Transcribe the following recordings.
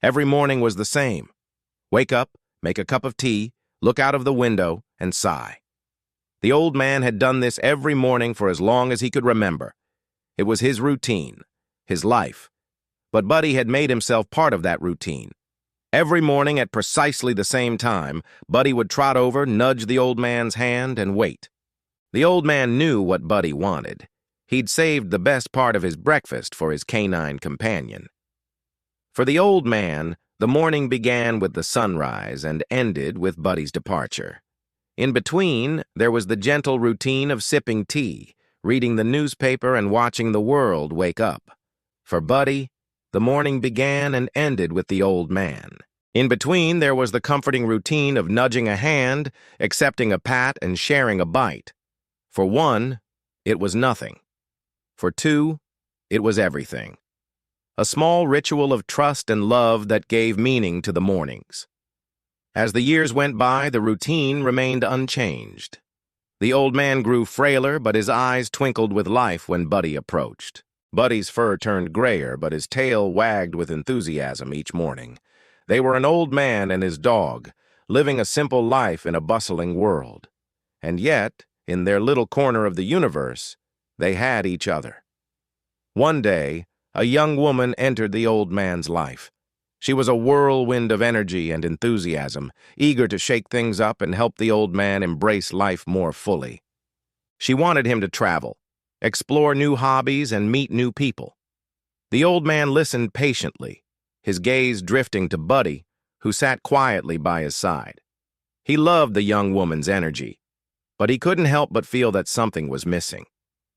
Every morning was the same. Wake up, make a cup of tea, look out of the window, and sigh. The old man had done this every morning for as long as he could remember. It was his routine, his life. But Buddy had made himself part of that routine. Every morning at precisely the same time, Buddy would trot over, nudge the old man's hand, and wait. The old man knew what Buddy wanted. He'd saved the best part of his breakfast for his canine companion. For the old man, the morning began with the sunrise and ended with Buddy's departure. In between, there was the gentle routine of sipping tea, reading the newspaper, and watching the world wake up. For Buddy, the morning began and ended with the old man. In between, there was the comforting routine of nudging a hand, accepting a pat, and sharing a bite. For one, it was nothing. For two, it was everything. A small ritual of trust and love that gave meaning to the mornings. As the years went by, the routine remained unchanged. The old man grew frailer, but his eyes twinkled with life when Buddy approached. Buddy's fur turned grayer, but his tail wagged with enthusiasm each morning. They were an old man and his dog, living a simple life in a bustling world. And yet, in their little corner of the universe, they had each other. One day, a young woman entered the old man's life. She was a whirlwind of energy and enthusiasm, eager to shake things up and help the old man embrace life more fully. She wanted him to travel, explore new hobbies, and meet new people. The old man listened patiently, his gaze drifting to Buddy, who sat quietly by his side. He loved the young woman's energy, but he couldn't help but feel that something was missing.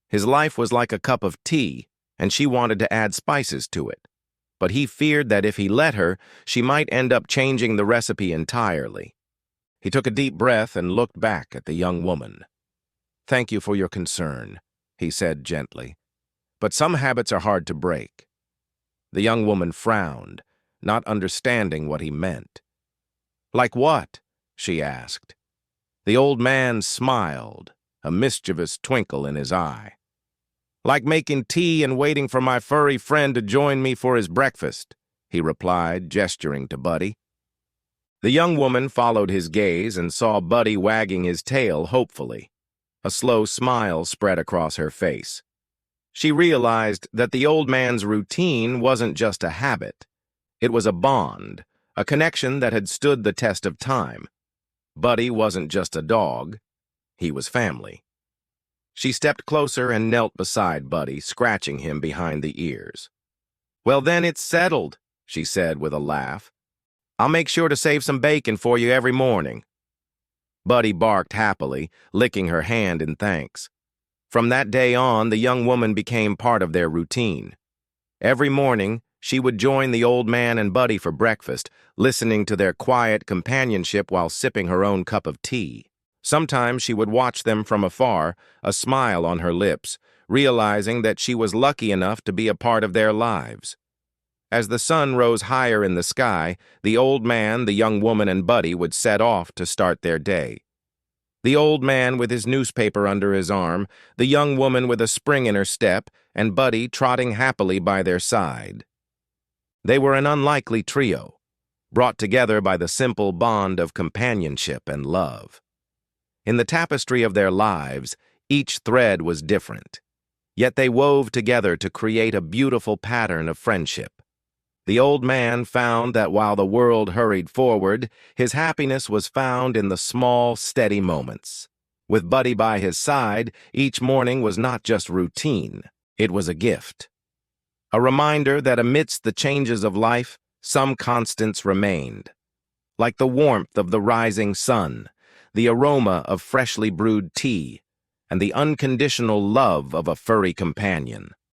His life was like a cup of tea, and she wanted to add spices to it. But he feared that if he let her, she might end up changing the recipe entirely. He took a deep breath and looked back at the young woman. "Thank you for your concern," he said gently. "But some habits are hard to break." The young woman frowned, not understanding what he meant. "Like what?" she asked. The old man smiled, a mischievous twinkle in his eye. "Like making tea and waiting for my furry friend to join me for his breakfast," he replied, gesturing to Buddy. The young woman followed his gaze and saw Buddy wagging his tail hopefully. A slow smile spread across her face. She realized that the old man's routine wasn't just a habit. It was a bond, a connection that had stood the test of time. Buddy wasn't just a dog. He was family. She stepped closer and knelt beside Buddy, scratching him behind the ears. "Well, then it's settled," she said with a laugh. "I'll make sure to save some bacon for you every morning." Buddy barked happily, licking her hand in thanks. From that day on, the young woman became part of their routine. Every morning, she would join the old man and Buddy for breakfast, listening to their quiet companionship while sipping her own cup of tea. Sometimes she would watch them from afar, a smile on her lips, realizing that she was lucky enough to be a part of their lives. As the sun rose higher in the sky, the old man, the young woman, and Buddy would set off to start their day. The old man with his newspaper under his arm, the young woman with a spring in her step, and Buddy trotting happily by their side. They were an unlikely trio, brought together by the simple bond of companionship and love. In the tapestry of their lives, each thread was different, yet they wove together to create a beautiful pattern of friendship. The old man found that while the world hurried forward, his happiness was found in the small, steady moments. With Buddy by his side, each morning was not just routine, it was a gift. A reminder that amidst the changes of life, some constants remained. Like the warmth of the rising sun, the aroma of freshly brewed tea, and the unconditional love of a furry companion.